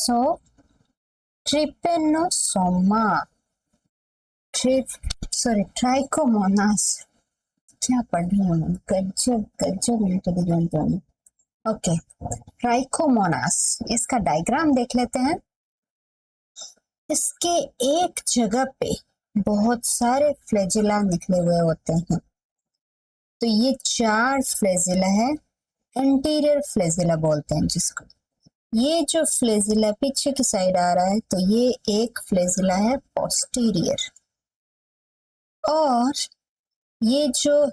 सो Trypanosoma, trichomonas, क्या पढ़ रही हूँ, गजब गजब इंटेलिजेंट हूँ। ओके, ट्राइकोमोनास, इसका डायग्राम देख लेते हैं। इसके एक जगह पे बहुत सारे फ्लैजिला निकले हुए होते हैं। तो ये 4 फ्लैजिला है, एंटीरियर फ्लैजिला बोलते हैं जिसको। ये जो फ्लैजिला पीछे की साइड आ रहा है तो ये एक फ्लैजिला है पोस्टीरियर, और ये जो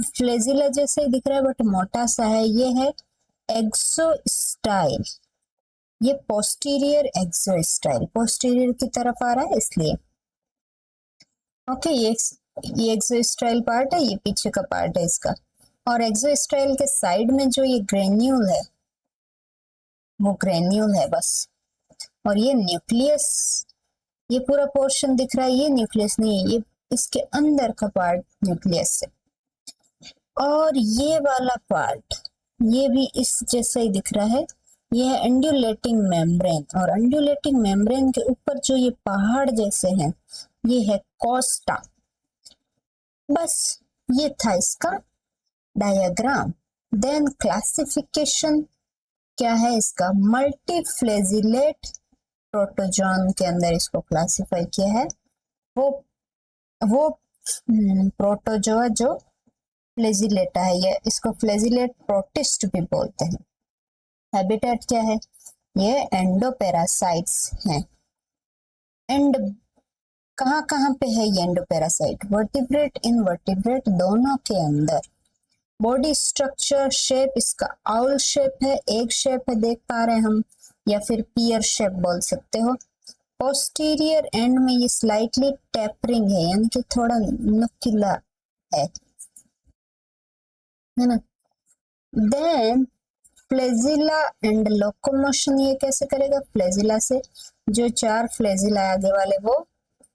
फ्लैजिला जैसे दिख रहा है बट मोटा सा है, ये है एक्सोस्टाइल। ये पोस्टीरियर एक्सोस्टाइल, पोस्टीरियर की तरफ आ रहा है इसलिए। ओके, ये एक्सोस्टाइल पार्ट है, ये पीछे का पार्ट है इसका। और एक्सोस्टाइल के साइड में जो ये ग्रेन्यूल है वो ग्रेन्यूल है बस। और ये न्यूक्लियस, ये पूरा पोर्शन दिख रहा है, ये न्यूक्लियस नहीं है, ये इसके अंदर का पार्ट न्यूक्लियस है। और ये वाला पार्ट, ये भी इस जैसा ही दिख रहा है, ये है अंडुलेटिंग मेम्ब्रेन। और अंडुलेटिंग मेम्ब्रेन के ऊपर जो ये पहाड़ जैसे हैं, ये है कोस्टा। बस ये था इसका डायग्राम। देन क्लासिफिकेशन क्या है इसका, मल्टीफ्लैजिलेट प्रोटोजोन के अंदर इसको क्लासिफाई किया है। वो प्रोटोजोआ जो फ्लैजिलेटा है, ये इसको फ्लैजिलेट प्रोटिस्ट भी बोलते हैं। हैबिटेट क्या है, ये एंडोपेरासाइट्स हैं। एंड कहाँ कहाँ पे है ये एंडोपेरासाइट, वर्टिब्रेट इनवर्टिब्रेट दोनों के अंदर। बॉडी स्ट्रक्चर शेप इसका आउल शेप है, एग शेप है, देख पा रहे हैं हम, या फिर पियर शेप बोल सकते हो। पोस्टीरियर एंड में ये स्लाइटली टेपरिंग है, यानी कि थोड़ा नुकीला है ना। देन फ्लैजिला एंड लोकोमोशन, ये कैसे करेगा, फ्लैजिला से जो 4 फ्लैजिला आगे वाले वो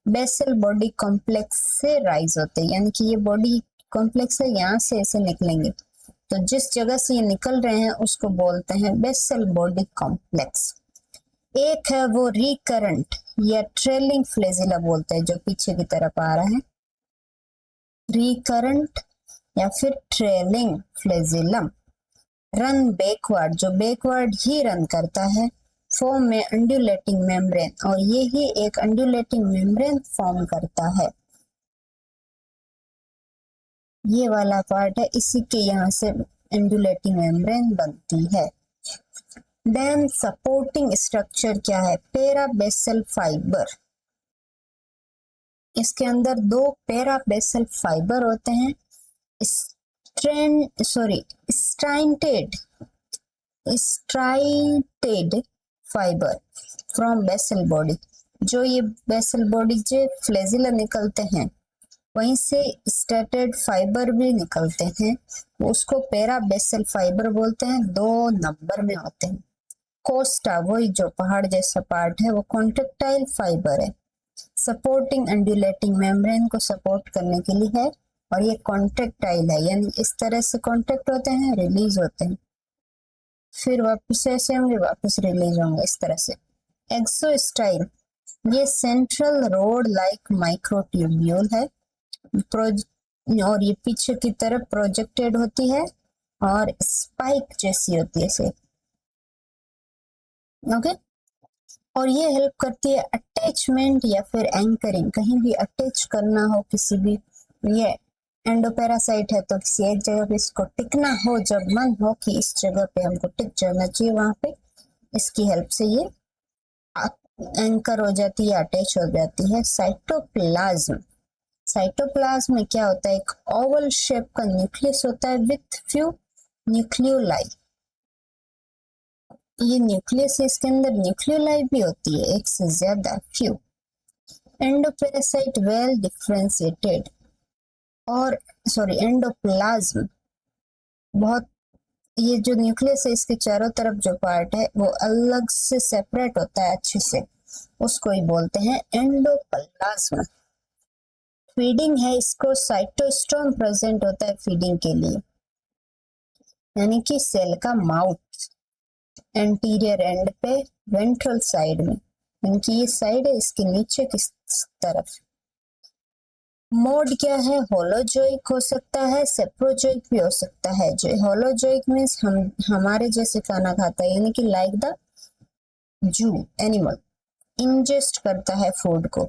बेसल बॉडी कॉम्प्लेक्स से राइज होते हैं, यानी कि ये बॉडी कॉम्प्लेक्स है, यहाँ से ऐसे निकलेंगे, तो जिस जगह से ये निकल रहे हैं उसको बोलते हैं बेसल बॉडी कॉम्प्लेक्स। एक है वो रिकरेंट या ट्रेलिंग फ्लैजिला बोलते हैं, जो पीछे की तरफ आ रहा है, रिकरेंट या फिर ट्रेलिंग फ्लैजिलम। रन बैकवर्ड, जो बैकवर्ड ही रन करता है, फॉर्म में अंडुलेटिंग मेम्ब्रेन, और ये ही एक अंडुलेटिंग मेम्ब्रेन फॉर्म करता है। ये वाला पार्ट है, इसी के यहाँ से अंडुलेटिंग मेम्ब्रेन बनती है। देन सपोर्टिंग स्ट्रक्चर क्या है, पैराबेसल फाइबर। इसके अंदर 2 पैराबेसल फाइबर होते हैं, striated fibre from basal body. जो ये बेसल बॉडी से फ्लैजिला निकलते हैं, वहीं से स्ट्रेटेड फाइबर भी निकलते हैं, उसको पैराबेसल फाइबर बोलते हैं, 2 नंबर में होते हैं। कोस्टा, वही जो पहाड़ जैसा पार्ट है, वो कॉन्ट्रेक्टाइल फाइबर है, सपोर्टिंग अंडुलेटिंग मेम्ब्रेन को सपोर्ट करने के लिए है, और ये कॉन्ट्रेक्टाइल है, यानी इस तरह से कॉन्ट्रैक्ट होते हैं, रिलीज होते हैं, फिर वापस ऐसे होंगे, वापस रिलीज होंगे, इस तरह से। एक्सोस्टाइल, ये सेंट्रल रोड लाइक माइक्रोट्यूब्यूल है, और ये पीछे की तरफ प्रोजेक्टेड होती है और स्पाइक जैसी होती है से। ओके, और ये हेल्प करती है अटैचमेंट या फिर एंकरिंग, कहीं भी अटैच करना हो किसी भी, ये एंडोपेरासाइट है तो किसी एक जगह पे इसको टिकना हो, जब मन हो कि इस जगह पे हमको टिक जाना चाहिए, वहां पे इसकी हेल्प से ये एंकर हो जाती है, अटैच हो जाती है। साइटोप्लाज्म, साइटोप्लाज्म में क्या होता है, एक ओवल शेप का न्यूक्लियस होता है विथ फ्यू न्यूक्लियोलाई। ये न्यूक्लियस है, इसके अंदर न्यूक्लियोलाई भी होती है, एक से ज्यादा, फ्यू। एंडोपेरासाइट वेल डिफरेंशिएटेड, और एंडोप्लाज्म बहुत, ये जो न्यूक्लियस है इसके चारों तरफ जो पार्ट है वो अलग से सेपरेट होता है अच्छे से, उसको ही बोलते हैं एंडोप्लाज्म। फीडिंग है, इसको साइटोस्टोम प्रेजेंट होता है फीडिंग के लिए, यानी कि सेल का माउथ एंटीरियर एंड पे वेंट्रल साइड में, इनकी ये साइड है, इसके नीचे की तरफ। मोड क्या है? होलोजोइक हो सकता है, सेप्रोजोइक भी हो सकता है। जो होलोजोइक मीन्स हमारे जैसे खाना खाता है, यानी कि like the zoo animal, ingest करता है फूड को।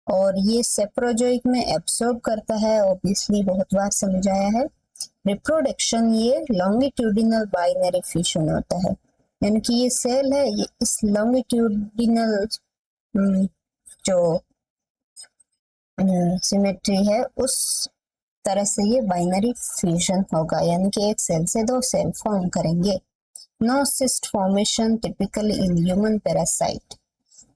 और ये सेप्रोजोइक में एब्सॉर्ब करता है, ऑब्वियसली बहुत बार समझाया है। रिप्रोडक्शन ये लॉन्गिट्यूडिनल बाइनरी फ्यूजन होता है, यानी कि ये सेल है, ये इस लॉन्गिट्यूडिनल जो सिमेट्री है उस तरह से ये बाइनरी फ्यूजन होगा, यानी कि एक सेल से दो सेल फॉर्म करेंगे। No cyst formation typically in human parasite,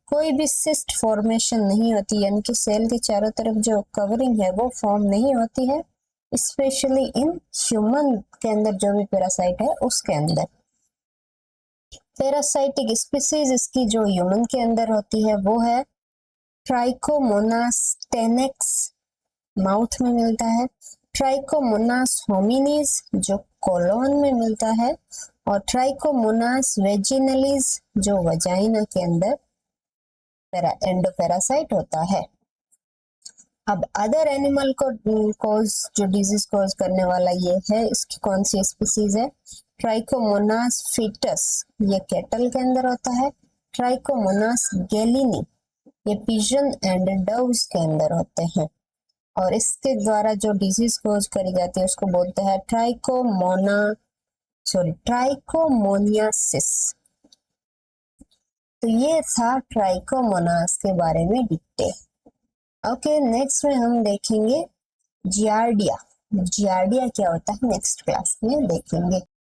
कोई भी सिस्ट फॉर्मेशन नहीं होती, यानी कि सेल के चारों तरफ जो कवरिंग है वो फॉर्म नहीं होती है, स्पेशली इन ह्यूमन के अंदर जो भी पैरासाइट है उसके अंदर। पैरासाइटिक स्पीसीज इसकी जो ह्यूमन के अंदर होती है वो है ट्राइकोमोनास टेनेक्स, माउथ में मिलता है। ट्राइकोमोनास होमिनिस जो कोलोन में मिलता है, और ट्राइकोमोनास वेजिनलिस जो वजाइना के अंदर एंडोपैरासाइट होता है। अब अदर एनिमल को जो डिजीज कॉज करने वाला ये है, इसकी कौन सी स्पीसीज है? ट्राइकोमोनास फीटस, ये कैटल के अंदर होता है। ट्राइकोमोनास गैलिनी, ये पिजन एंड डव्स के अंदर होते हैं, और इसके द्वारा जो डिजीज कॉज करी जाती है उसको बोलते हैं ट्राइकोमोनियासिस। तो ये था ट्राइकोमोनास के बारे में डिटेल। ओके, नेक्स्ट में हम देखेंगे जियार्डिया। जियार्डिया क्या होता है नेक्स्ट क्लास में देखेंगे।